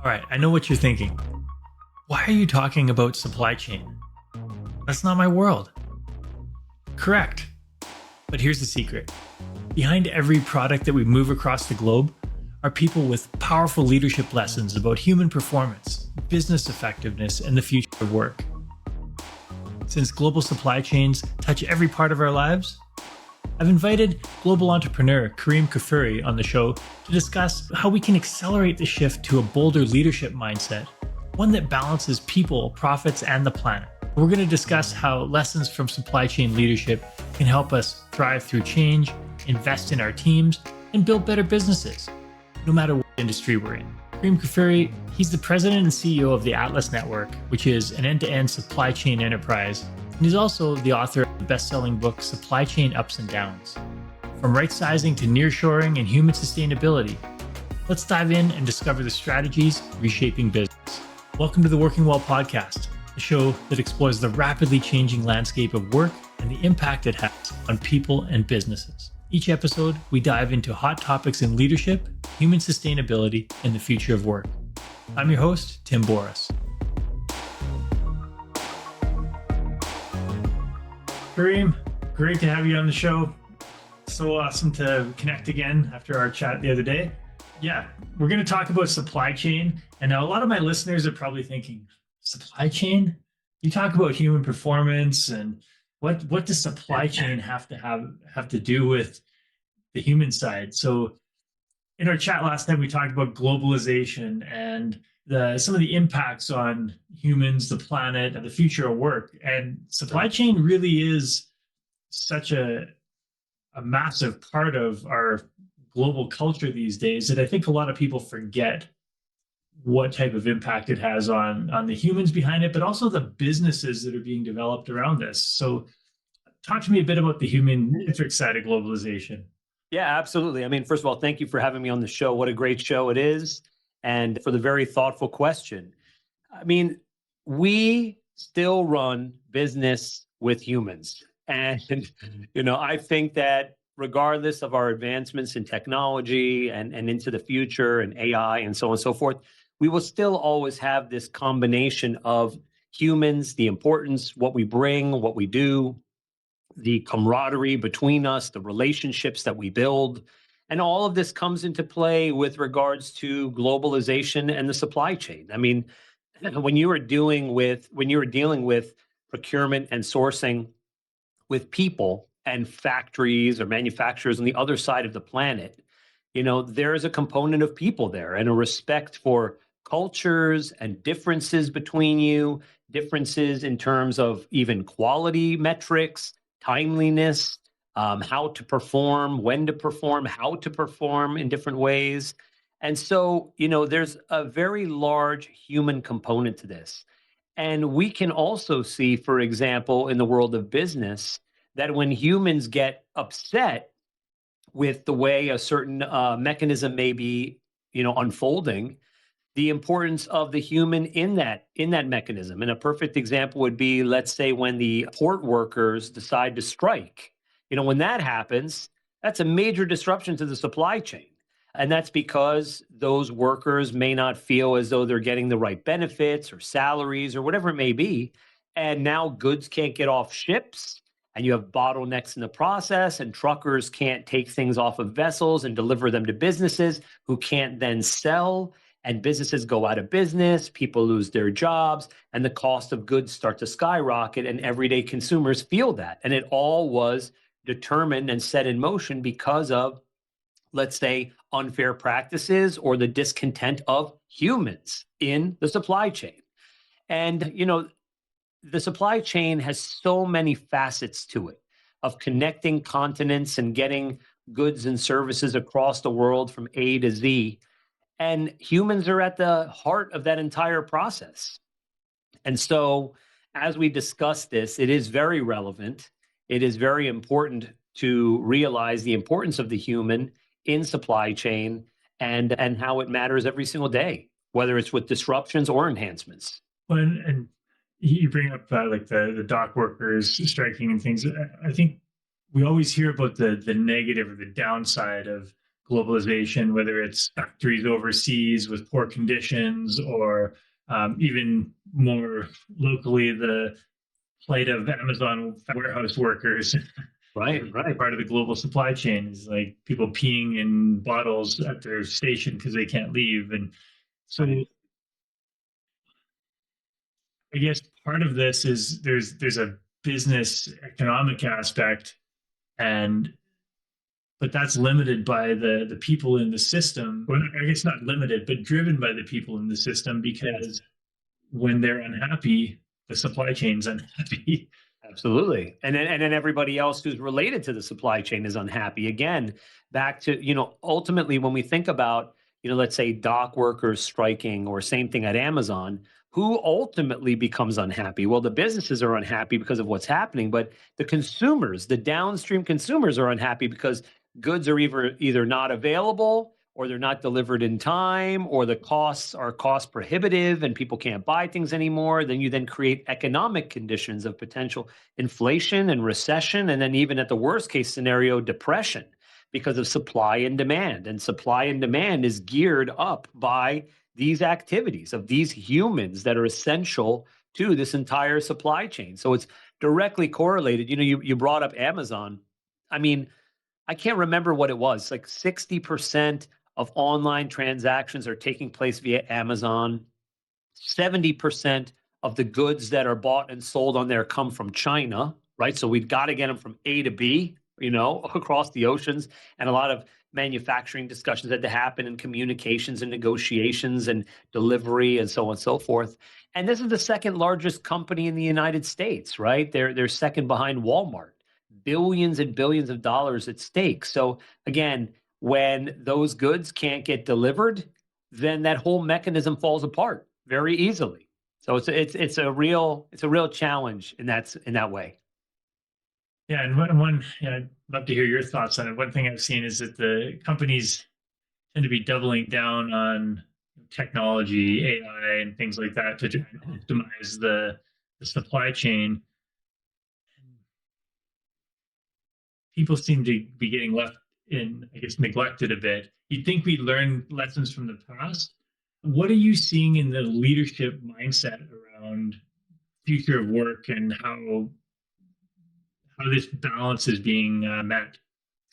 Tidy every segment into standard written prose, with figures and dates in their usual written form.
All right, I know what you're thinking. Why are you talking about supply chain? That's not my world. Correct. But here's the secret. Behind every product that we move across the globe are people with powerful leadership lessons about human performance, business effectiveness, and the future of work. Since global supply chains touch every part of our lives, I've invited global entrepreneur Kerim Kfuri on the show to discuss how we can accelerate the shift to a bolder leadership mindset, one that balances people, profits, and the planet. We're going to discuss how lessons from supply chain leadership can help us thrive through change, invest in our teams, and build better businesses, no matter what industry we're in. Kerim Kfuri, he's the president and CEO of the Atlas Network, which is an end-to-end supply chain enterprise. And he's also the author of the best-selling book, Supply Chain Ups and Downs. From right-sizing to nearshoring and human sustainability, let's dive in and discover the strategies reshaping business. Welcome to the Working Well podcast, a show that explores the rapidly changing landscape of work and the impact it has on people and businesses. Each episode, we dive into hot topics in leadership, human sustainability, and the future of work. I'm your host, Tim Boris. Kerim, great to have you on the show. So awesome to connect again after our chat the other day. Yeah, we're going to talk about supply chain. And now a lot of my listeners are probably thinking, supply chain? You talk about human performance and what does supply chain have to do with the human side? So in our chat last time, we talked about globalization and some of the impacts on humans, the planet, and the future of work. And supply chain really is such a massive part of our global culture these days that I think a lot of people forget what type of impact it has on the humans behind it, but also the businesses that are being developed around this. So talk to me a bit about the human-centric side of globalization. Yeah, absolutely. I mean, first of all, thank you for having me on the show. What a great show it is. And for the very thoughtful question. I mean, we still run business with humans. And, I think that regardless of our advancements in technology and into the future and AI and so on and so forth, we will still always have this combination of humans, the importance, what we bring, what we do, the camaraderie between us, the relationships that we build. And all of this comes into play with regards to globalization and the supply chain. I mean, when you are dealing with procurement and sourcing with people and factories or manufacturers on the other side of the planet, there is a component of people there and a respect for cultures and differences between you, differences in terms of even quality metrics, timeliness, how to perform, when to perform, how to perform in different ways. And so, there's a very large human component to this. And we can also see, for example, in the world of business, that when humans get upset with the way a certain mechanism may be, unfolding, the importance of the human in that mechanism. And a perfect example would be, let's say, when the port workers decide to strike. When that happens, that's a major disruption to the supply chain. And that's because those workers may not feel as though they're getting the right benefits or salaries or whatever it may be. And now goods can't get off ships, and you have bottlenecks in the process, and truckers can't take things off of vessels and deliver them to businesses who can't then sell. And businesses go out of business, people lose their jobs, and the cost of goods start to skyrocket, and everyday consumers feel that. And it all was determined and set in motion because of, let's say, unfair practices or the discontent of humans in the supply chain. And, the supply chain has so many facets to it of connecting continents and getting goods and services across the world from A to Z. And humans are at the heart of that entire process. And so as we discuss this, it is very relevant. It is very important to realize the importance of the human in supply chain and how it matters every single day, whether it's with disruptions or enhancements. And you bring up like the dock workers striking and things. I think we always hear about the negative or the downside of globalization, whether it's factories overseas with poor conditions, or even more locally, the plight of Amazon warehouse workers. Right, right. Part of the global supply chain is like people peeing in bottles at their station because they can't leave. And so I guess part of this is there's a business economic aspect, and but that's limited by the people in the system. Well, I guess not limited, but driven by the people in the system, because when they're unhappy, the supply chain's unhappy. Absolutely. And then everybody else who's related to the supply chain is unhappy. Again, back to, ultimately when we think about, let's say dock workers striking or same thing at Amazon, who ultimately becomes unhappy? Well, the businesses are unhappy because of what's happening, but the consumers, the downstream consumers are unhappy because goods are either not available, or they're not delivered in time, or the costs are cost prohibitive and people can't buy things anymore. Then you then create economic conditions of potential inflation and recession, and then even at the worst case scenario, depression, because of supply and demand. And supply and demand is geared up by these activities of these humans that are essential to this entire supply chain. So it's directly correlated. You brought up Amazon. I mean, I can't remember what it was, like 60% of online transactions are taking place via Amazon. 70% of the goods that are bought and sold on there come from China, right? So we've got to get them from A to B, across the oceans. And a lot of manufacturing discussions had to happen, and communications and negotiations and delivery and so on and so forth. And this is the second largest company in the United States, right? They're second behind Walmart. Billions and billions of dollars at stake. So again, when those goods can't get delivered, then that whole mechanism falls apart very easily. So it's a real challenge in that way. Yeah, and one yeah, I'd love to hear your thoughts on it. One thing I've seen is that the companies tend to be doubling down on technology, AI, and things like that to try and optimize the supply chain. People seem to be getting left in, I guess, neglected a bit. You'd think we'd learn lessons from the past. What are you seeing in the leadership mindset around future of work, and how this balance is being met?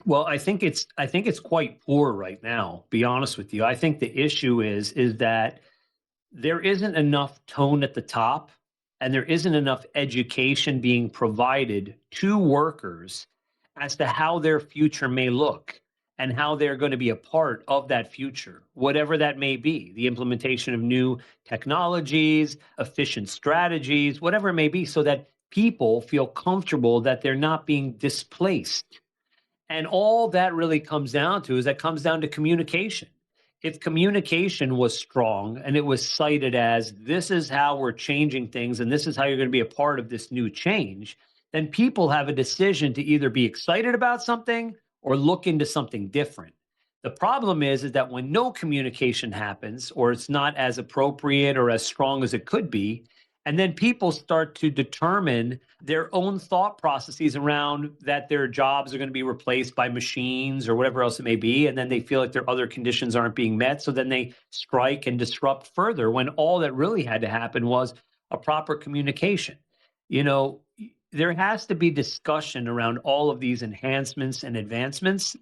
Well, I think it's quite poor right now. Be honest with you. I think the issue is that there isn't enough tone at the top, and there isn't enough education being provided to workers as to how their future may look and how they're going to be a part of that future, whatever that may be, the implementation of new technologies, efficient strategies, whatever it may be, so that people feel comfortable that they're not being displaced. And all that really comes down to is that comes down to communication. If communication was strong and it was cited as this is how we're changing things and this is how you're going to be a part of this new change, then people have a decision to either be excited about something or look into something different. The problem is that when no communication happens, or it's not as appropriate or as strong as it could be, and then people start to determine their own thought processes around that their jobs are going to be replaced by machines or whatever else it may be. And then they feel like their other conditions aren't being met. So then they strike and disrupt further, when all that really had to happen was a proper communication. You know, there has to be discussion around all of these enhancements and advancements,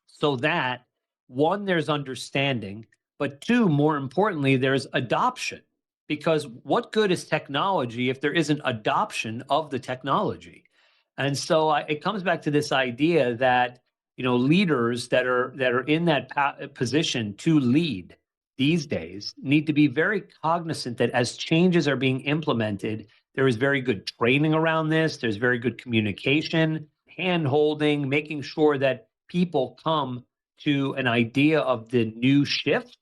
so that one, there's understanding, but two, more importantly, there's adoption. Because what good is technology if there isn't adoption of the technology? And so it comes back to this idea that leaders that are in that position to lead these days need to be very cognizant that as changes are being implemented, there is very good training around this. There's very good communication, hand holding, making sure that people come to an idea of the new shift,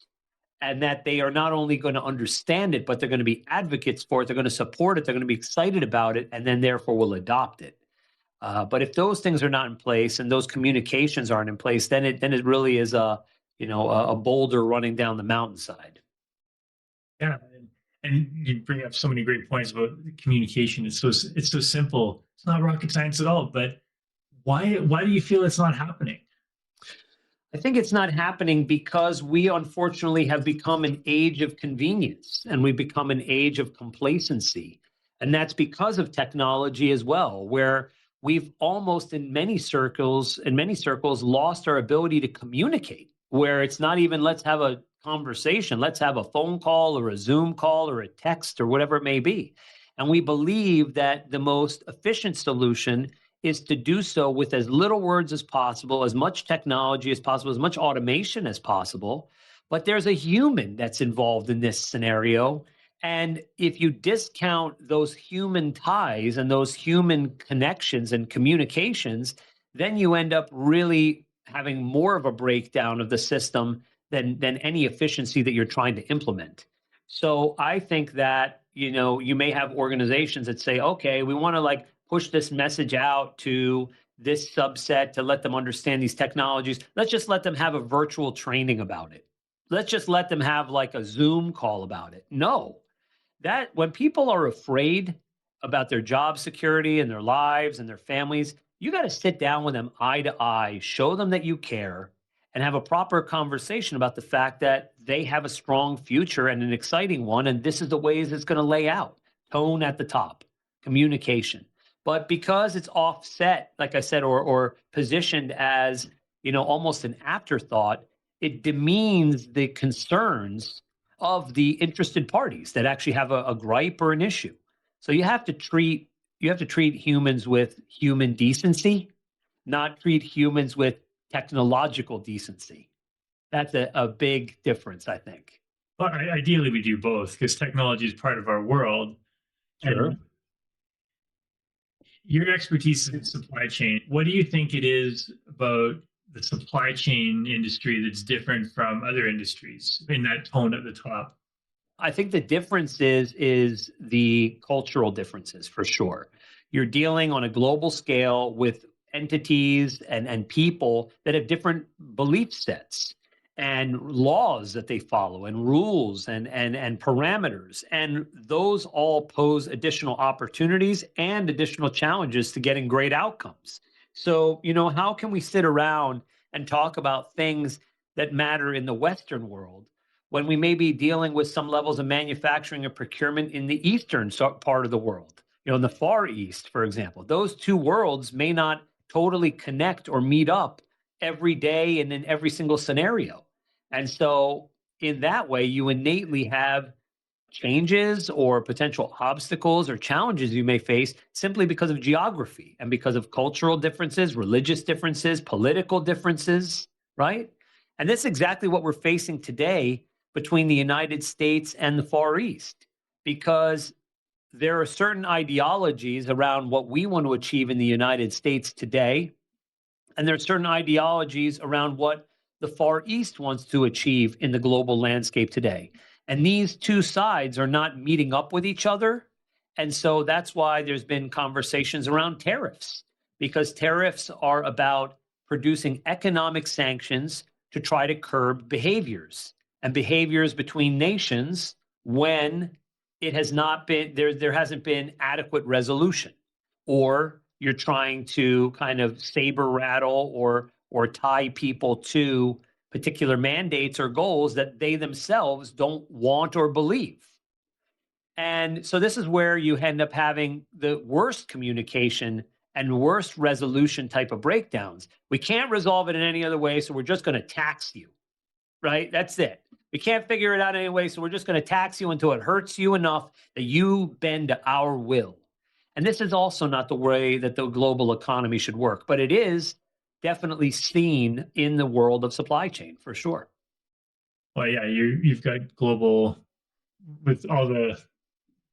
and that they are not only going to understand it, but they're going to be advocates for it. They're going to support it. They're going to be excited about it, and then therefore will adopt it. But if those things are not in place and those communications aren't in place, then it really is a boulder running down the mountainside. Yeah, and you bring up so many great points about communication. It's so simple. It's not rocket science at all. But why do you feel it's not happening? I think it's not happening because we unfortunately have become an age of convenience and we've become an age of complacency. And that's because of technology as well, where we've almost in many circles, lost our ability to communicate, where it's not even let's have a conversation, let's have a phone call or a Zoom call or a text or whatever it may be. And we believe that the most efficient solution is to do so with as little words as possible, as much technology as possible, as much automation as possible. But there's a human that's involved in this scenario. And if you discount those human ties and those human connections and communications, then you end up really having more of a breakdown of the system than any efficiency that you're trying to implement. So I think that, you may have organizations that say, okay, we want to like push this message out to this subset to let them understand these technologies. Let's just let them have a virtual training about it. Let's just let them have like a Zoom call about it. No, that when people are afraid about their job security and their lives and their families, you got to sit down with them eye to eye, show them that you care, and have a proper conversation about the fact that they have a strong future and an exciting one. And this is the ways it's going to lay out: tone at the top, communication. But because it's offset, like I said, or positioned as, almost an afterthought, it demeans the concerns of the interested parties that actually have a gripe or an issue. So you have to treat humans with human decency, not treat humans with technological decency. That's a big difference, I think. Well, ideally, we do both because technology is part of our world. Sure. And your expertise in supply chain, what do you think it is about the supply chain industry that's different from other industries in that tone at the top? I think the difference is the cultural differences for sure. You're dealing on a global scale with entities and people that have different belief sets and laws that they follow and rules and parameters. And those all pose additional opportunities and additional challenges to getting great outcomes. So, how can we sit around and talk about things that matter in the Western world when we may be dealing with some levels of manufacturing and procurement in the eastern part of the world, in the Far East, for example? Those two worlds may not totally connect or meet up every day and in every single scenario. And so, in that way, you innately have changes or potential obstacles or challenges you may face simply because of geography and because of cultural differences, religious differences, political differences, right? And that's exactly what we're facing today between the United States and the Far East, because there are certain ideologies around what we want to achieve in the United States today, and there are certain ideologies around what the Far East wants to achieve in the global landscape today. And these two sides are not meeting up with each other. And so that's why there's been conversations around tariffs, because tariffs are about producing economic sanctions to try to curb behaviors and behaviors between nations when it has not been there hasn't been adequate resolution, or you're trying to kind of saber rattle or tie people to particular mandates or goals that they themselves don't want or believe. And so this is where you end up having the worst communication and worst resolution type of breakdowns. We can't resolve it in any other way, so we're just going to tax you, right? That's it. We can't figure it out anyway, so we're just going to tax you until it hurts you enough that you bend to our will. And this is also not the way that the global economy should work, but it is definitely seen in the world of supply chain for sure. Well, yeah, you've got global with all the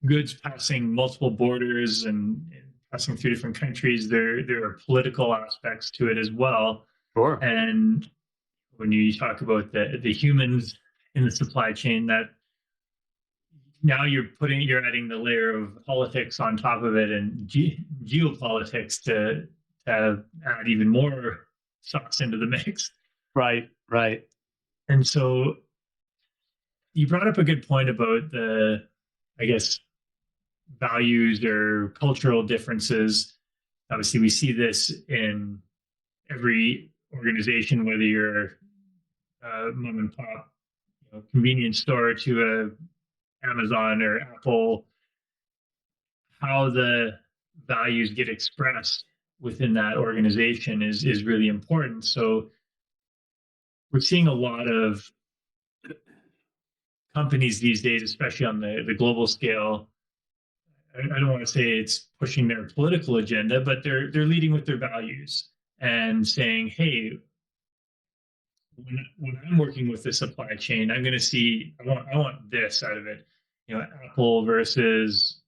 goods passing multiple borders and passing through different countries. There are political aspects to it as well. Sure. And when you talk about the humans in the supply chain, that now you're adding the layer of politics on top of it and geopolitics to add even more sauce into the mix. Right, right. And so you brought up a good point about the, I guess, values or cultural differences. Obviously, we see this in every organization, whether you're mom and pop convenience store to a Amazon or Apple, how the values get expressed within that organization is really important. So we're seeing a lot of companies these days, especially on the global scale. I don't want to say it's pushing their political agenda, but they're leading with their values and saying, "Hey, when I'm working with the supply chain, I'm going to see I want this out of it." Apple versus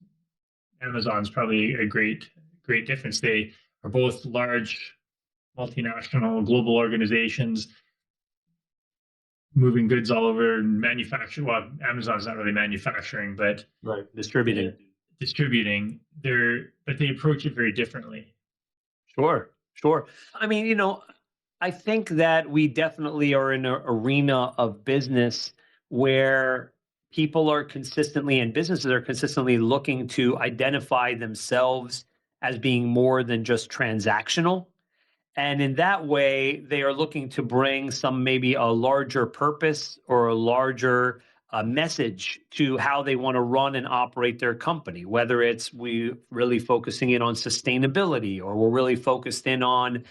Amazon's probably a great difference. They are both large multinational global organizations moving goods all over and manufacturing. Well, Amazon's not really manufacturing, but Right. Distributing. distributing. But they approach it very differently. Sure, sure. I mean, I think that we definitely are in an arena of business where people are consistently and businesses are consistently looking to identify themselves as being more than just transactional. And in that way, they are looking to bring some maybe a larger purpose or a larger message to how they want to run and operate their company, whether it's we really focusing in on sustainability or we're really focused in on,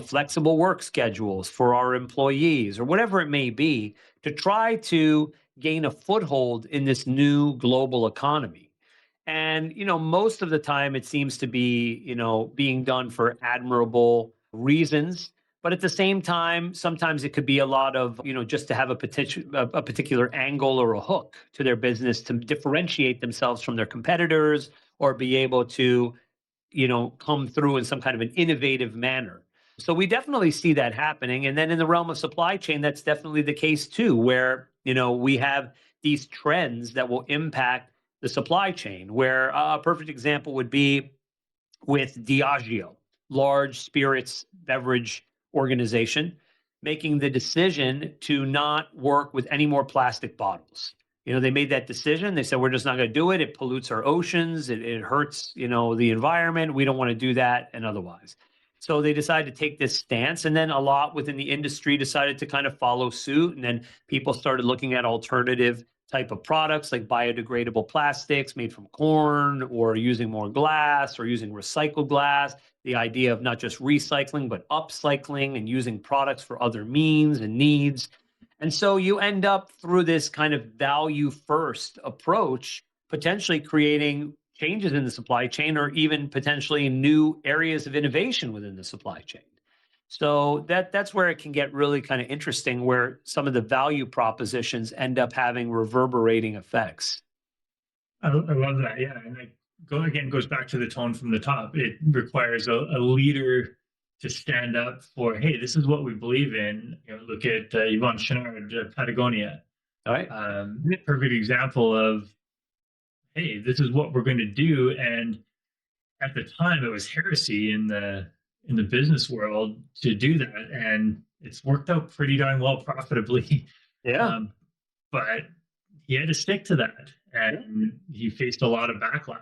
flexible work schedules for our employees or whatever it may be to try to gain a foothold in this new global economy. And, most of the time it seems to be, being done for admirable reasons. But at the same time, sometimes it could be a lot of, just to have a particular angle or a hook to their business to differentiate themselves from their competitors or be able to, come through in some kind of an innovative manner. So we definitely see that happening. And then in the realm of supply chain, that's definitely the case too, where, we have these trends that will impact the supply chain, where a perfect example would be with Diageo, large spirits beverage organization, making the decision to not work with any more plastic bottles. They made that decision. They said, we're just not going to do it. It pollutes our oceans. It hurts, the environment. We don't want to do that and otherwise. So they decided to take this stance. And then a lot within the industry decided to kind of follow suit. And then people started looking at alternative type of products like biodegradable plastics made from corn or using more glass or using recycled glass. The idea of not just recycling, but upcycling and using products for other means and needs. And so you end up through this kind of value first approach, potentially creating changes in the supply chain or even potentially new areas of innovation within the supply chain. So that's where it can get really kind of interesting, where some of the value propositions end up having reverberating effects. I love that. Yeah, and goes back to the tone from the top. It requires a leader to stand up for, hey, this is what we believe in. Look at Yvon Chouinard, Patagonia. All right. Perfect example of, hey, this is what we're going to do. And at the time, it was heresy in the business world to do that, and it's worked out pretty darn well profitably. Yeah. But he had to stick to that, and he faced a lot of backlash.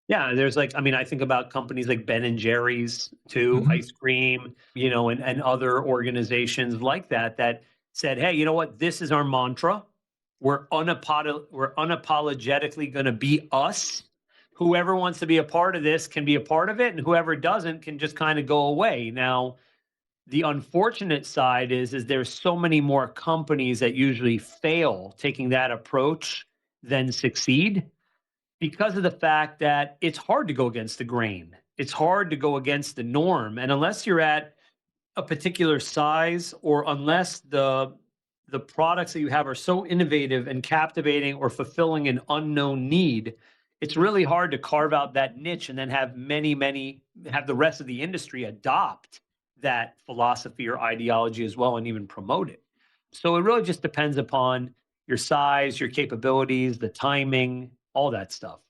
Yeah, there's I think about companies like Ben and Jerry's too, ice cream, and other organizations like that that said, hey, you know what? This is our mantra. We're unapologetically going to be us. Whoever wants to be a part of this can be a part of it, and whoever doesn't can just kind of go away. Now, the unfortunate side is there's so many more companies that usually fail taking that approach than succeed, because of the fact that it's hard to go against the grain. It's hard to go against the norm. And unless you're at a particular size, or unless the products that you have are so innovative and captivating or fulfilling an unknown need, it's really hard to carve out that niche and then have have the rest of the industry adopt that philosophy or ideology as well and even promote it. So it really just depends upon your size, your capabilities, the timing, all that stuff.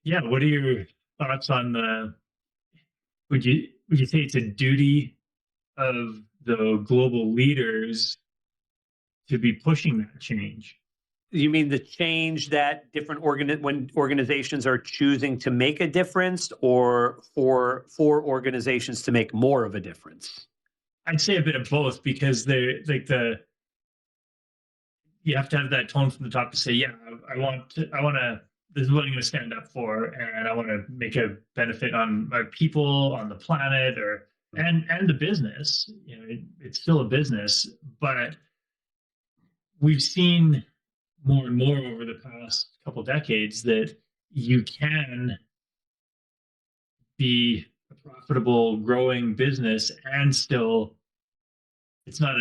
Yeah, what are your thoughts on the? Would you say it's a duty of the global leaders to be pushing that change? You mean the change that different when organizations are choosing to make a difference, or for organizations to make more of a difference? I'd say a bit of both because they're like you have to have that tone from the top to say, yeah, I want to, this is what I'm going to stand up for, and I want to make a benefit on my people, on the planet, or and the business. You know, it's still a business, but we've seen more and more over the past couple decades that you can be a profitable, growing business and still it's not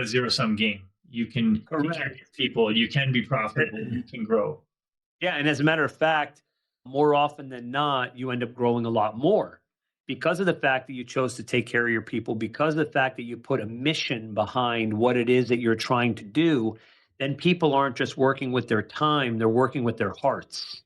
a zero sum game. You can take care of your Correct. people, you can be profitable, you can grow. Yeah, and as a matter of fact, more often than not, you end up growing a lot more because of the fact that you chose to take care of your people, because of the fact that you put a mission behind what it is that you're trying to do. Then people aren't just working with their time, they're working with their hearts.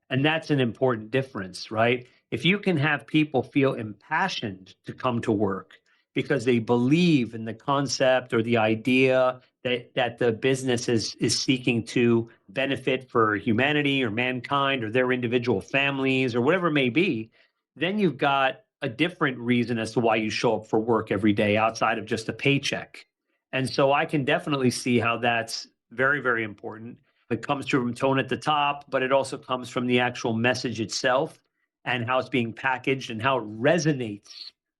And that's an important difference, right? If you can have people feel impassioned to come to work because they believe in the concept or the idea that the business is seeking to benefit for humanity or mankind or their individual families or whatever it may be, then you've got a different reason as to why you show up for work every day outside of just a paycheck. And so I can definitely see how that's very, very important. It comes from tone at the top, but it also comes from the actual message itself and how it's being packaged and how it resonates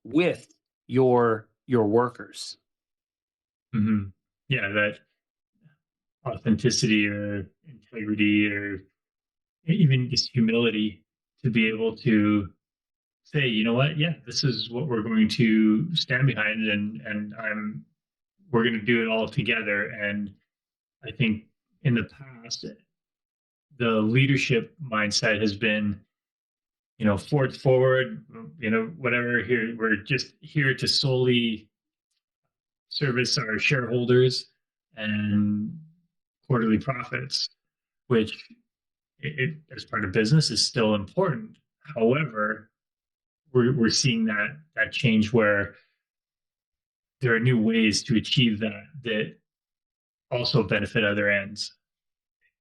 with your workers. Hmm. Yeah, that authenticity or integrity or even just humility to be able to say, you know what, yeah, this is what we're going to stand behind, and I'm we're going to do it all together. And I think in the past, the leadership mindset has been, you know, forward, you know, whatever. Here, we're just here to solely service our shareholders and quarterly profits, which as part of business is still important. However, we're seeing that change where there are new ways to achieve that also benefit other ends.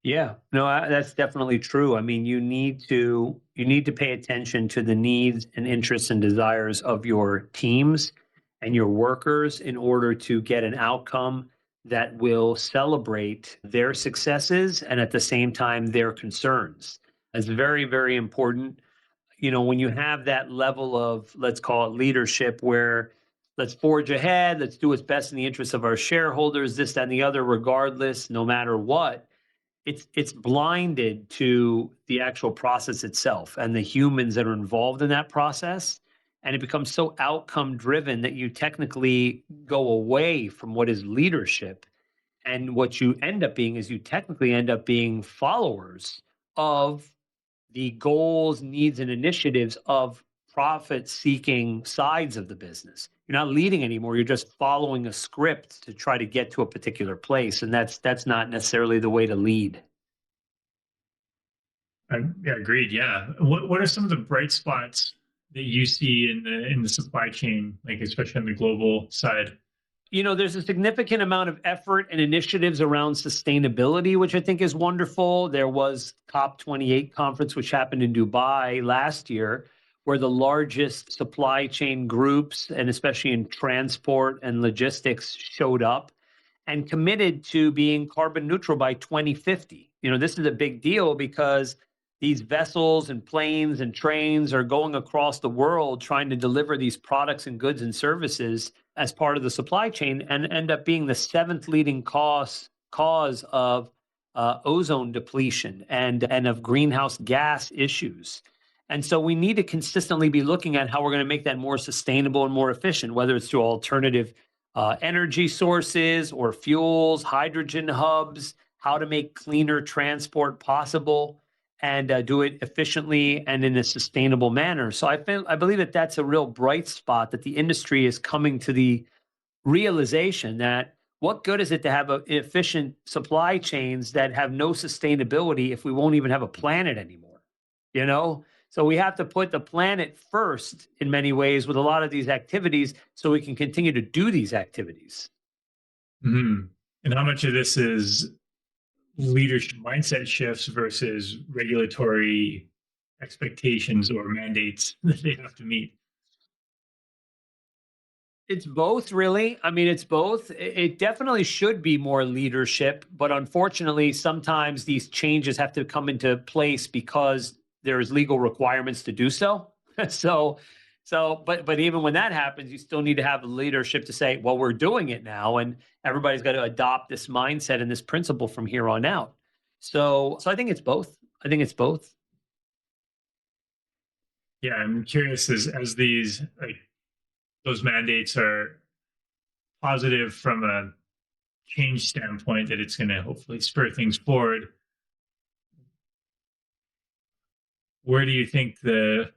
Yeah, no, that's definitely true. I mean, you need to pay attention to the needs and interests and desires of your teams and your workers in order to get an outcome that will celebrate their successes and at the same time their concerns. That's very, very important. When you have that level of, let's call it leadership, where let's forge ahead, let's do what's best in the interests of our shareholders, this, that, and the other, regardless, no matter what, it's blinded to the actual process itself and the humans that are involved in that process. And it becomes so outcome driven that you technically go away from what is leadership. And what you end up being is you technically end up being followers of the goals, needs, and initiatives of profit seeking sides of the business. You're not leading anymore. You're just following a script to try to get to a particular place. And that's not necessarily the way to lead. Yeah, agreed. Yeah. What are some of the bright spots that you see in the supply chain, like especially on the global side? There's a significant amount of effort and initiatives around sustainability, which I think is wonderful. There was COP28 conference, which happened in Dubai last year, where the largest supply chain groups, and especially in transport and logistics, showed up and committed to being carbon neutral by 2050. This is a big deal because these vessels and planes and trains are going across the world trying to deliver these products and goods and services as part of the supply chain and end up being the seventh leading cause of ozone depletion and of greenhouse gas issues. And so we need to consistently be looking at how we're going to make that more sustainable and more efficient, whether it's through alternative energy sources or fuels, hydrogen hubs, how to make cleaner transport possible and do it efficiently and in a sustainable manner. So I believe that that's a real bright spot that the industry is coming to the realization that what good is it to have efficient supply chains that have no sustainability if we won't even have a planet anymore? You know, so we have to put the planet first in many ways with a lot of these activities so we can continue to do these activities. Hmm. And how much of this is leadership mindset shifts versus regulatory expectations or mandates that they have to meet? It's both, really. I mean, it's both. It definitely should be more leadership, but unfortunately, sometimes these changes have to come into place because there's legal requirements to do so. so, but even when that happens, you still need to have leadership to say, "Well, we're doing it now," and everybody's got to adopt this mindset and this principle from here on out. So I think it's both. I think it's both. Yeah, I'm curious as these like those mandates are positive from a change standpoint that it's going to hopefully spur things forward. Where do you think the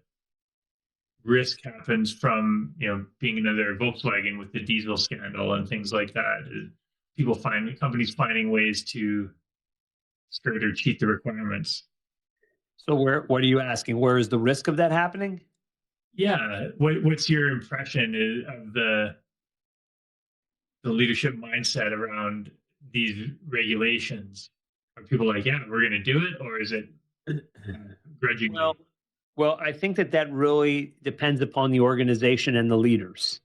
risk happens from being another Volkswagen with the diesel scandal and things like that? People find companies finding ways to skirt or cheat the requirements. So, what are you asking? Where is the risk of that happening? Yeah, what's your impression of the leadership mindset around these regulations? Are people like, yeah, we're going to do it, or is it Well, grudgingly? well, I think that that really depends upon the organization and the leaders.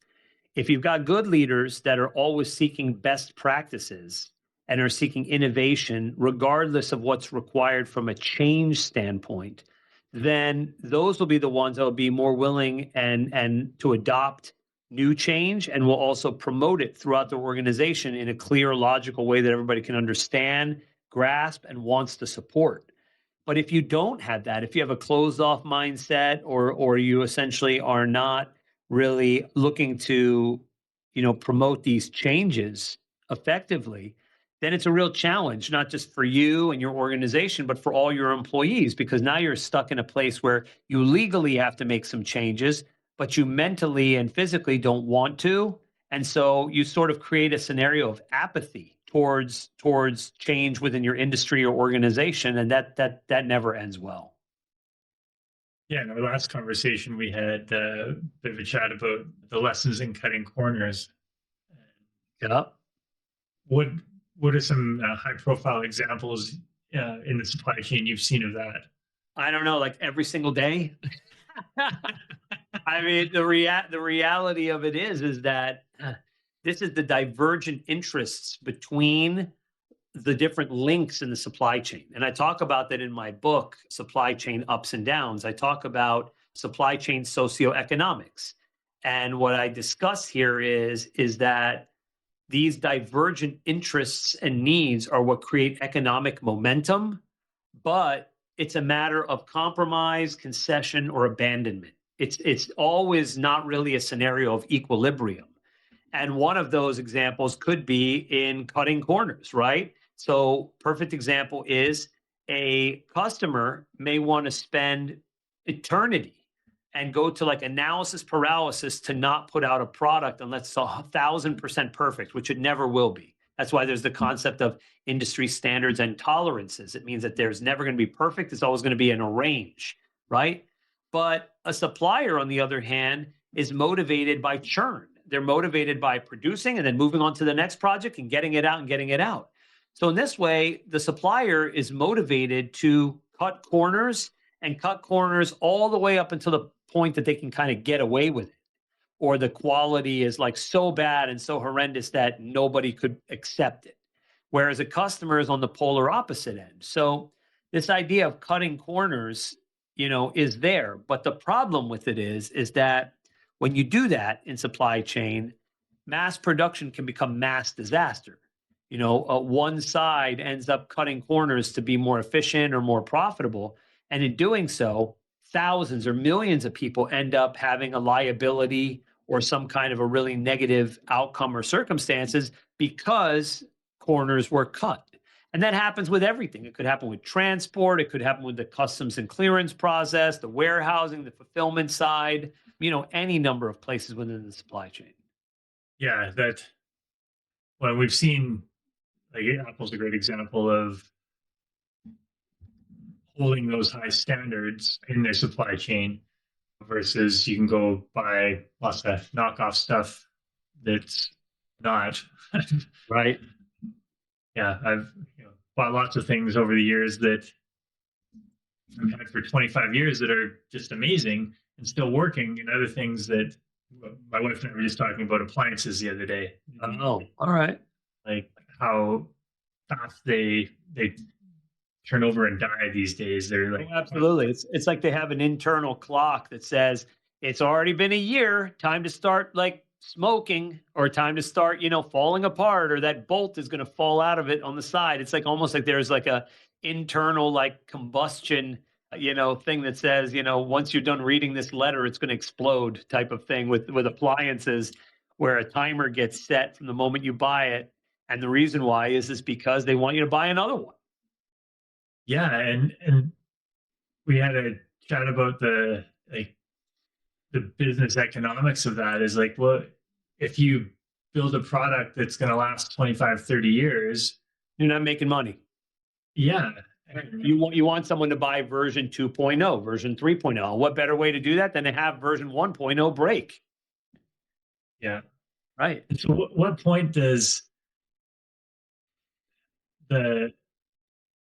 If you've got good leaders that are always seeking best practices and are seeking innovation, regardless of what's required from a change standpoint, then those will be the ones that will be more willing and to adopt new change and will also promote it throughout the organization in a clear, logical way that everybody can understand, grasp, and wants to support. But if you don't have that, if you have a closed off mindset or you essentially are not really looking to, promote these changes effectively, then it's a real challenge, not just for you and your organization, but for all your employees, because now you're stuck in a place where you legally have to make some changes, but you mentally and physically don't want to. And so you sort of create a scenario of apathy towards change within your industry or organization, and that never ends well. Yeah, in our last conversation, we had a bit of a chat about the lessons in cutting corners. Yeah. What what are some high profile examples in the supply chain you've seen of that? I don't know, like every single day. I mean, the reality of it is that this is the divergent interests between the different links in the supply chain. And I talk about that in my book, Supply Chain Ups and Downs. I talk about supply chain socioeconomics. And what I discuss here is that these divergent interests and needs are what create economic momentum, but it's a matter of compromise, concession, or abandonment. It's always not really a scenario of equilibrium. And one of those examples could be in cutting corners, right? So, perfect example is a customer may want to spend eternity and go to like analysis paralysis to not put out a product unless it's 1,000% perfect, which it never will be. That's why there's the concept of industry standards and tolerances. It means that there's never going to be perfect, it's always going to be in a range, right? But a supplier, on the other hand, is motivated by churn. They're motivated by producing and then moving on to the next project and getting it out and getting it out. So in this way, the supplier is motivated to cut corners and cut corners all the way up until the point that they can kind of get away with it. Or the quality is like so bad and so horrendous that nobody could accept it. Whereas a customer is on the polar opposite end. So this idea of cutting corners, is there. But the problem with it is that when you do that in supply chain, mass production can become mass disaster. One side ends up cutting corners to be more efficient or more profitable. And in doing so, thousands or millions of people end up having a liability or some kind of a really negative outcome or circumstances because corners were cut. And that happens with everything. It could happen with transport, it could happen with the customs and clearance process, the warehousing, the fulfillment side, any number of places within the supply chain. Yeah, that well, we've seen like Apple's a great example of holding those high standards in their supply chain versus you can go buy lots of knockoff stuff that's not. Right. Yeah, I've bought lots of things over the years that I've had for 25 years that are just amazing and still working, and other things that My wife and I were just talking about appliances the other day. Oh, all right. Like how fast they turn over and die these days. They're Oh, like, absolutely. It's like they have an internal clock that says it's already been a year, time to start like smoking or time to start, falling apart or that bolt is going to fall out of it on the side. It's like almost like there's like a internal like combustion, thing that says, once you're done reading this letter, it's going to explode type of thing with appliances where a timer gets set from the moment you buy it. And the reason why is because they want you to buy another one. yeah, and we had a chat about the business economics of that is like, well, if you build a product that's going to last 25, 30 years, You're not making money. yeah. You want someone to buy version 2.0, version 3.0. What better way to do that than to have version 1.0 break? Yeah. Right. So what point does the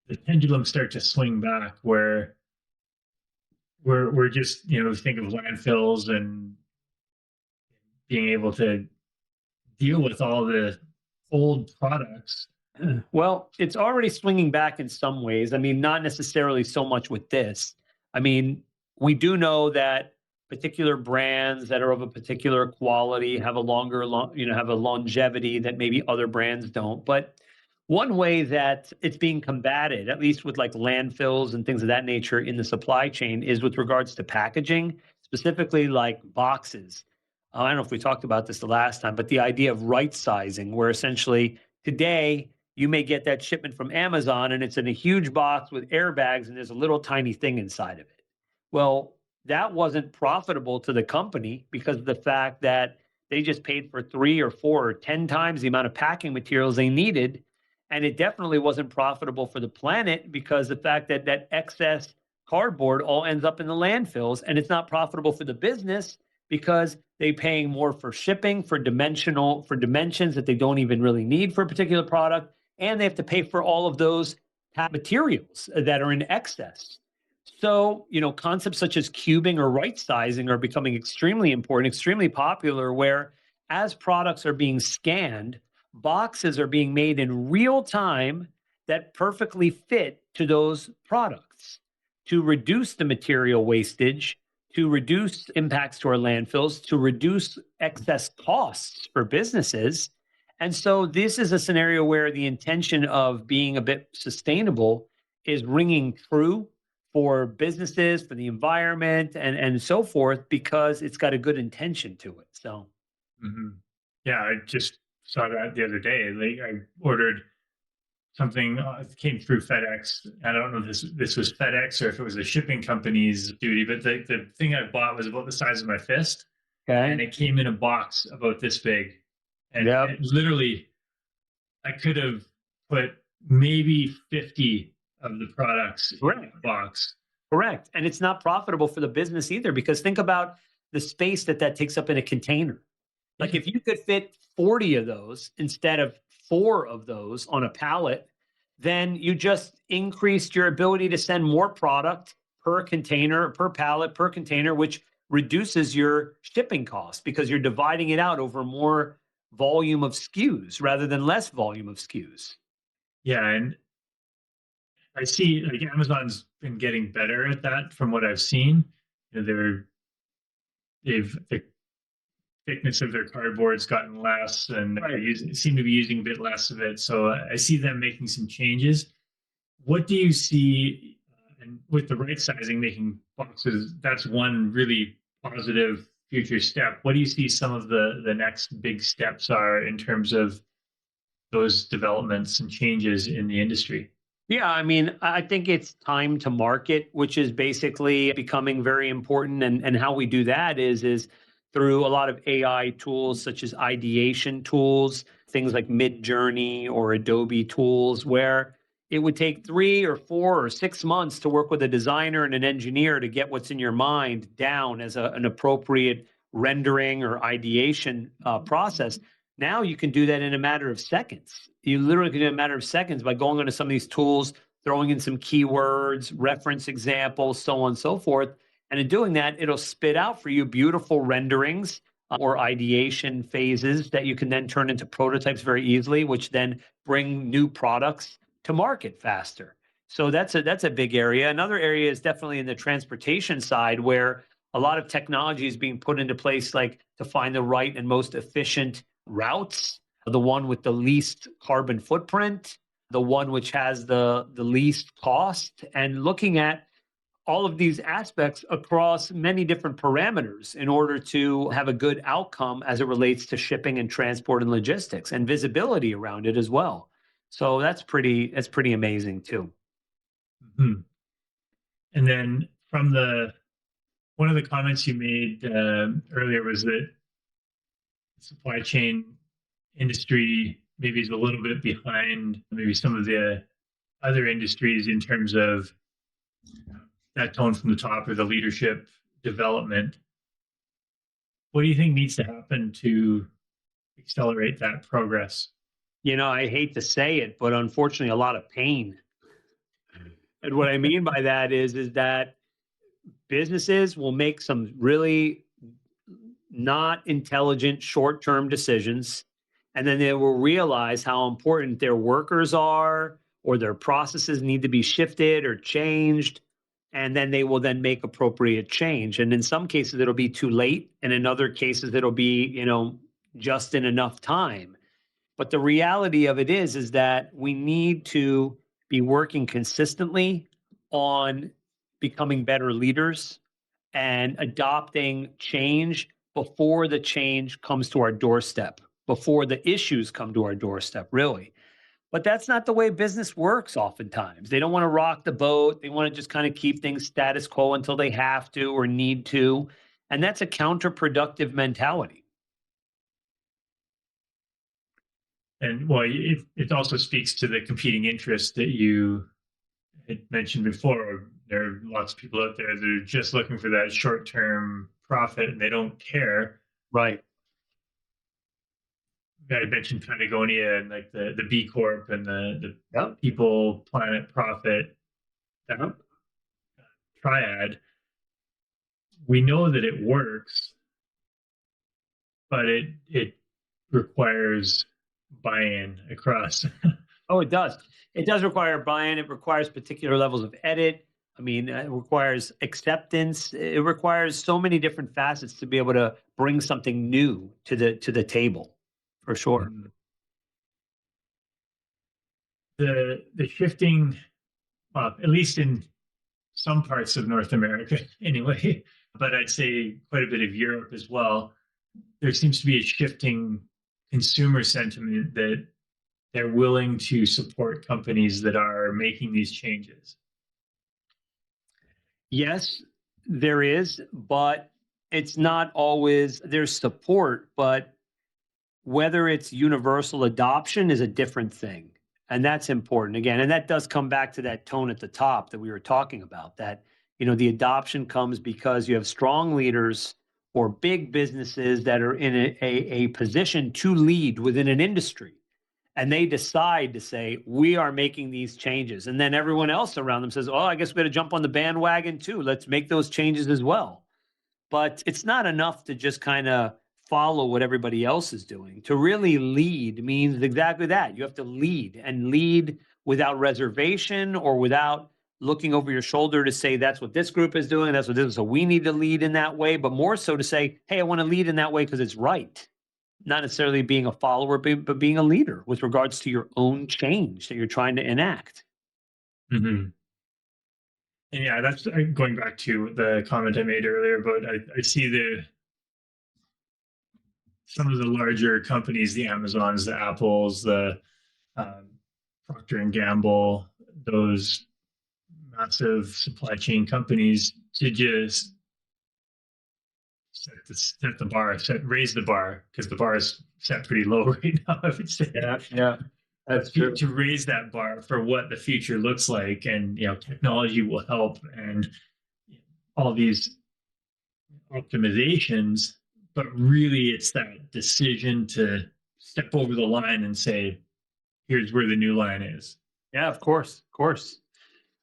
the pendulum start to swing back where we're just, think of landfills and being able to deal with all the old products. Well, it's already swinging back in some ways. I mean, not necessarily so much with this. I mean, we do know that particular brands that are of a particular quality have a have a longevity that maybe other brands don't. But one way that it's being combated, at least with like landfills and things of that nature in the supply chain, is with regards to packaging, specifically like boxes. I don't know if we talked about this the last time, but the idea of right sizing, where essentially today you may get that shipment from Amazon and it's in a huge box with airbags and there's a little tiny thing inside of it. Well, that wasn't profitable to the company because of the fact that they just paid for 3 or 4 or 10 times the amount of packing materials they needed. And it definitely wasn't profitable for the planet because the fact that that excess cardboard all ends up in the landfills, and it's not profitable for the business because they're paying more for shipping for dimensions that they don't even really need for a particular product, and they have to pay for all of those materials that are in excess. So, concepts such as cubing or right sizing are becoming extremely important, extremely popular, where as products are being scanned, boxes are being made in real time that perfectly fit to those products to reduce the material wastage, to reduce impacts to our landfills, to reduce excess costs for businesses. And so this is a scenario where the intention of being a bit sustainable is ringing true for businesses, for the environment, and so forth, because it's got a good intention to it. So, Mhm. Yeah, I just saw that the other day. Like I ordered something, it came through FedEx. I don't know if this was FedEx or if it was a shipping company's duty, but the thing I bought was about the size of my fist, and okay. it came in a box about this big, and Yep. it literally I could have put maybe 50 of the products in Correct. the box. Correct. And it's not profitable for the business either, because think about the space that takes up in a container. Like Yeah, if you could fit 40 of those instead of 4 of those on a pallet, then you just increased your ability to send more product per container, per pallet, per container, which reduces your shipping costs because you're dividing it out over more volume of SKUs rather than less volume of SKUs. yeah, and I see like Amazon's been getting better at that from what I've seen. The thickness of their cardboard's gotten less, and Right. seem to be using a bit less of it. So I see them making some changes. What do you see, and with the right sizing, making boxes? That's one really positive future step. What do you see some of the next big steps are in terms of those developments and changes in the industry? Yeah, I mean, I think it's time to market, which is basically becoming very important. And how we do that is through a lot of AI tools such as ideation tools, things like Mid Journey or Adobe tools, where it would take 3 or 4 or 6 months to work with a designer and an engineer to get what's in your mind down as an appropriate rendering or ideation process. Now you can do that in a matter of seconds. You literally can do it in a matter of seconds by going into some of these tools, throwing in some keywords, reference examples, so on and so forth. And in doing that, it'll spit out for you beautiful renderings or ideation phases that you can then turn into prototypes very easily, which then bring new products to market faster. So that's a big area. Another area is definitely in the transportation side, where a lot of technology is being put into place, like to find the right and most efficient routes, the one with the least carbon footprint, the one which has the least cost, and looking at all of these aspects across many different parameters in order to have a good outcome as it relates to shipping and transport and logistics and visibility around it as well. So that's pretty amazing too. Mhm. And then from the one of the comments you made earlier was that supply chain industry maybe is a little bit behind maybe some of the other industries in terms of that tone from the top or the leadership development. What do you think needs to happen to accelerate that progress? I hate to say it, but unfortunately, a lot of pain. And what I mean by that is that businesses will make some really not intelligent short-term decisions, and then they will realize how important their workers are, or their processes need to be shifted or changed, and then they will then make appropriate change. And in some cases it'll be too late, and in other cases it'll be, just in enough time. But the reality of it is that we need to be working consistently on becoming better leaders and adopting change before the change comes to our doorstep, before the issues come to our doorstep, really. But that's not the way business works oftentimes. They don't want to rock the boat. They want to just kind of keep things status quo until they have to or need to. And that's a counterproductive mentality. And well, it also speaks to the competing interests that you had mentioned before. There are lots of people out there that are just looking for that short term profit and they don't care. Right. I mentioned Patagonia and like the B Corp and the Yep. people, planet, profit, that Yep. triad. We know that it works, but it requires buy-in across. Oh, it does. It does require buy-in. It requires particular levels of edit. I mean, it requires acceptance. It requires so many different facets to be able to bring something new to the table, for sure. The shifting, at least in some parts of North America, anyway, but I'd say quite a bit of Europe as well. There seems to be a shifting consumer sentiment that they're willing to support companies that are making these changes. Yes, there is, but it's not always there's support, but whether it's universal adoption is a different thing. And that's important again. And that does come back to that tone at the top that we were talking about, that, the adoption comes because you have strong leaders or big businesses that are in a position to lead within an industry. And they decide to say, we are making these changes. And then everyone else around them says, oh, I guess we got to jump on the bandwagon too. Let's make those changes as well. But it's not enough to just kind of follow what everybody else is doing. To really lead means exactly that. You have to lead and lead without reservation or without looking over your shoulder to say that's what this group is doing, that's what this is. So we need to lead in that way, but more so to say, hey, I want to lead in that way because it's right. Not necessarily being a follower, but being a leader with regards to your own change that you're trying to enact. Mm-hmm. And yeah, that's going back to the comment I made earlier about I see some of the larger companies, the Amazons, the Apples, the um, Procter and Gamble, those massive supply chain companies to just set the bar, raise the bar because the bar is set pretty low right now. I would say, Yeah, that's true. to raise that bar for what the future looks like, and technology will help, and all these optimizations, but really it's that decision to step over the line and say, here's where the new line is. Yeah, of course, of course.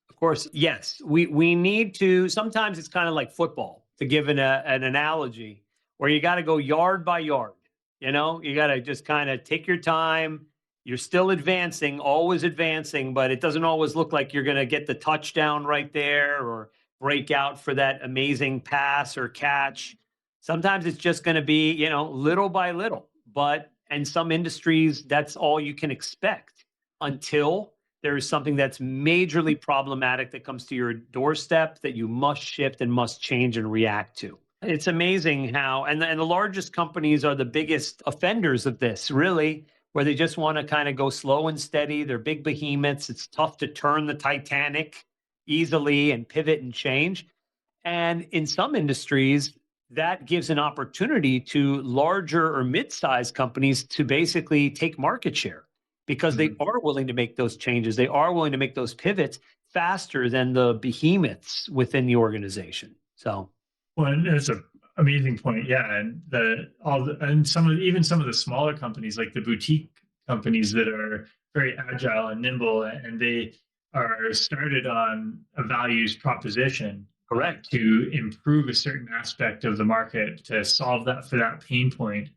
Of course, yes. We need to. Sometimes it's kind of like football. To give an analogy, where you got to go yard by yard. You got to just kind of take your time. You're still advancing, always advancing, but it doesn't always look like you're going to get the touchdown right there or break out for that amazing pass or catch. Sometimes it's just going to be, little by little. But in some industries, that's all you can expect until there is something that's majorly problematic that comes to your doorstep that you must shift and must change and react to. It's amazing how, and the largest companies are the biggest offenders of this, really, where they just want to kind of go slow and steady. They're big behemoths. It's tough to turn the Titanic easily and pivot and change. And in some industries, that gives an opportunity to larger or mid-sized companies to basically take market share because they are willing to make those changes. They are willing to make those pivots faster than the behemoths within the organization. So, well, that's an amazing point. Yeah, and even some of the smaller companies, like the boutique companies that are very agile and nimble, and they are started on a values proposition. correct. To improve a certain aspect of the market to solve that for that pain point.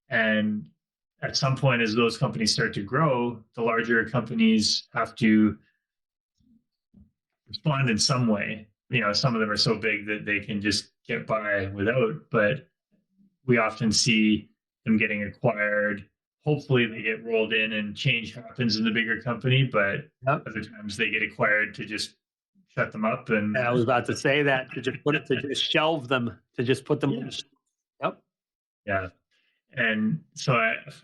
And at some point, as those companies start to grow, the larger companies have to respond in some way. Some of them are so big that they can just get by without, but we often see them getting acquired. Hopefully they get rolled in and change happens in the bigger company, but other times they get acquired to just shut them up. And I was about to say that to just shelve them, to just put them. Yeah. Yep. Yeah. And so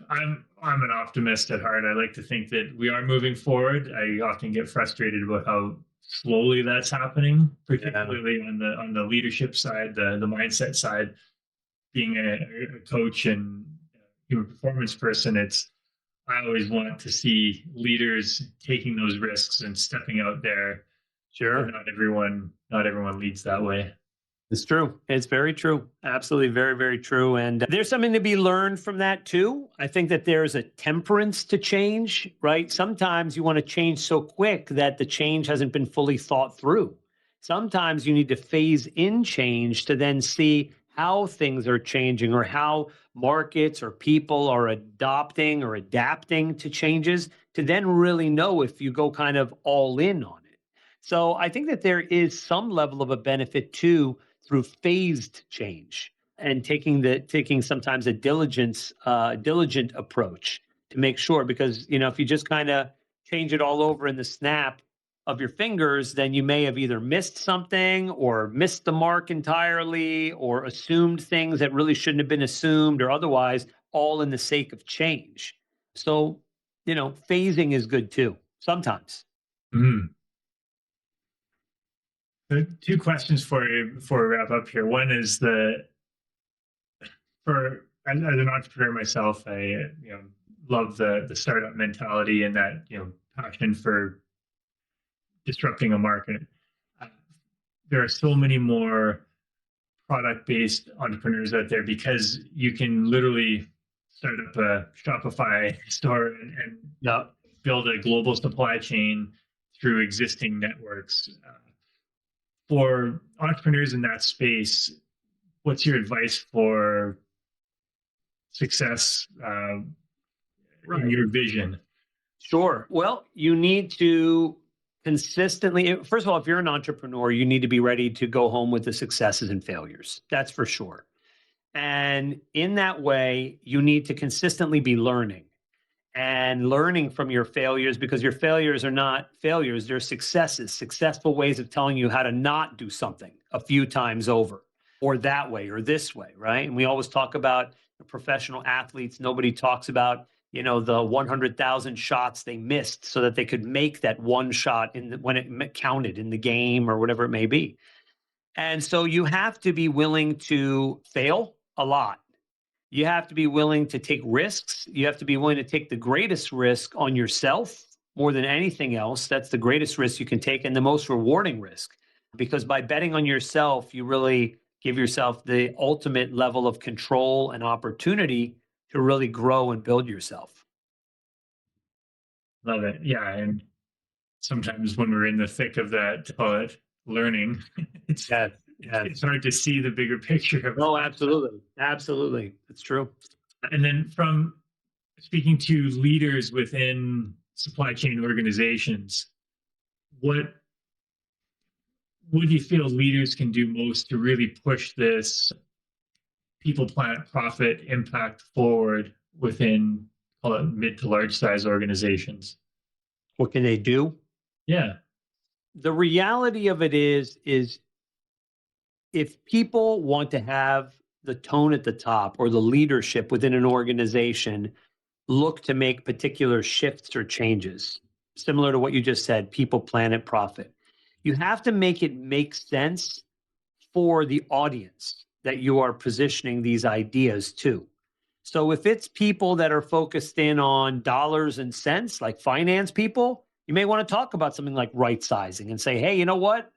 I'm an optimist at heart. I like to think that we are moving forward. I often get frustrated about how slowly that's happening, particularly on the leadership side, the mindset side. Being a coach and human performance person, I always want to see leaders taking those risks and stepping out there. Sure. But not everyone leads that way. It's true. It's very true. Absolutely. Very, very true. And there's something to be learned from that too. I think that there's a temperance to change, right? Sometimes you want to change so quick that the change hasn't been fully thought through. Sometimes you need to phase in change to then see how things are changing or how markets or people are adopting or adapting to changes to then really know if you go kind of all in on it. So I think that there is some level of a benefit too through phased change and taking sometimes a diligent approach to make sure, because if you just kind of change it all over in the snap of your fingers, then you may have either missed something or missed the mark entirely or assumed things that really shouldn't have been assumed or otherwise, all in the sake of change. So, phasing is good too sometimes. Mm. So 2 questions for you before we wrap up here. One is as an entrepreneur myself, I love the startup mentality and that passion for disrupting a market. Uh, there are so many more product-based entrepreneurs out there because you can literally start up a Shopify store and build a global supply chain through existing networks. For entrepreneurs in that space, what's your advice for success in your vision? Sure. Well, you need to consistently, first of all, if you're an entrepreneur, you need to be ready to go home with the successes and failures. That's for sure. And in that way, you need to consistently be learning and learning from your failures, because your failures are not failures, they're successes, successful ways of telling you how to not do something a few times over, or that way or this way, right? And we always talk about professional athletes. Nobody talks about the 100,000 shots they missed so that they could make that one shot when it counted in the game or whatever it may be. And so you have to be willing to fail a lot. You have to be willing to take risks. You have to be willing to take the greatest risk on yourself more than anything else. That's the greatest risk you can take and the most rewarding risk, because by betting on yourself, you really give yourself the ultimate level of control and opportunity to really grow and build yourself. Love it. Yeah. And sometimes when we're in the thick of that learning, it's Yeah. Yes. it's hard to see the bigger picture of. Oh, absolutely. Absolutely. It's true. And then from speaking to leaders within supply chain organizations, what do you feel leaders can do most to really push this people, planet, profit impact forward within, call it, mid to large size organizations? What can they do? Yeah. The reality of it is if people want to have the tone at the top or the leadership within an organization look to make particular shifts or changes, similar to what you just said, people, planet, profit, you have to make it make sense for the audience that you are positioning these ideas to. So if it's people that are focused in on dollars and cents, like finance people, you may want to talk about something like right sizing and say, hey, you know what?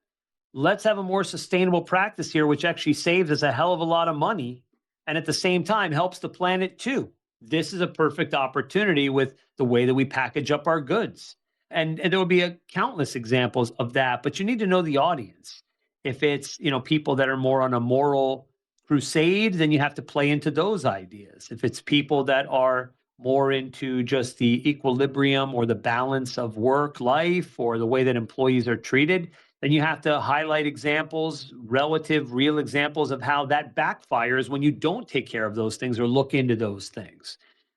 Let's have a more sustainable practice here, which actually saves us a hell of a lot of money and at the same time helps the planet too. This is a perfect opportunity with the way that we package up our goods. And there will be countless examples of that, but you need to know the audience. If it's, people that are more on a moral crusade, then you have to play into those ideas. If it's people that are more into just the equilibrium or the balance of work life or the way that employees are treated, then you have to highlight examples, relative, real examples of how that backfires when you don't take care of those things or look into those things.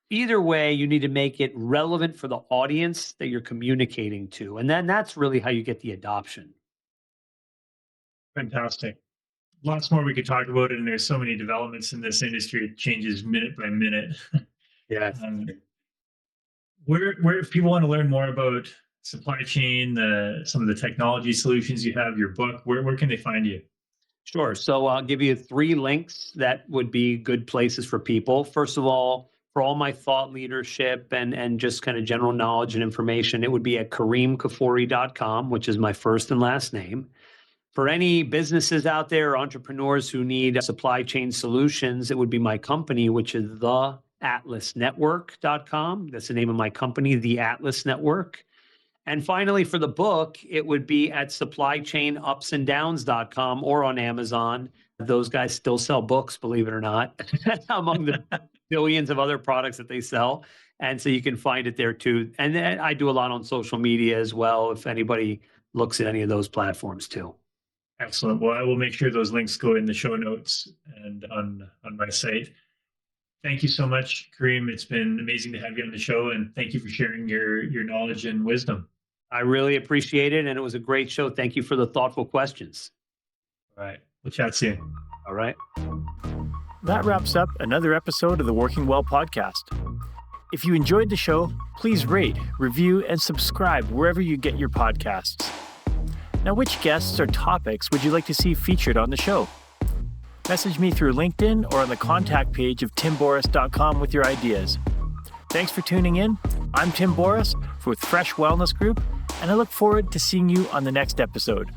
Either way, you need to make it relevant for the audience that you're communicating to. And then that's really how you get the adoption. Fantastic. Lots more we could talk about, and there's so many developments in this industry. It changes minute by minute. Yes. Where if people want to learn more about supply chain, some of the technology solutions you have, your book, where can they find you? Sure. So I'll give you 3 links that would be good places for people. First of all, for all my thought leadership and just kind of general knowledge and information, it would be at kerimkfuri.com, which is my first and last name. For any businesses out there, entrepreneurs who need supply chain solutions, it would be my company, which is theatlasnetwork.com. That's the name of my company, The Atlas Network. And finally, for the book, it would be at supplychainupsanddowns.com or on Amazon. Those guys still sell books, believe it or not, among the billions of other products that they sell. And so you can find it there too. And then I do a lot on social media as well, if anybody looks at any of those platforms too. Excellent. Well, I will make sure those links go in the show notes and on my site. Thank you so much, Kerim. It's been amazing to have you on the show, and thank you for sharing your knowledge and wisdom. I really appreciate it, and it was a great show. Thank you for the thoughtful questions. All right. We'll chat soon. All right. That wraps up another episode of the Working Well podcast. If you enjoyed the show, please rate, review, and subscribe wherever you get your podcasts. Now, which guests or topics would you like to see featured on the show? Message me through LinkedIn or on the contact page of timboris.com with your ideas. Thanks for tuning in. I'm Tim Boris with Fresh Wellness Group, and I look forward to seeing you on the next episode.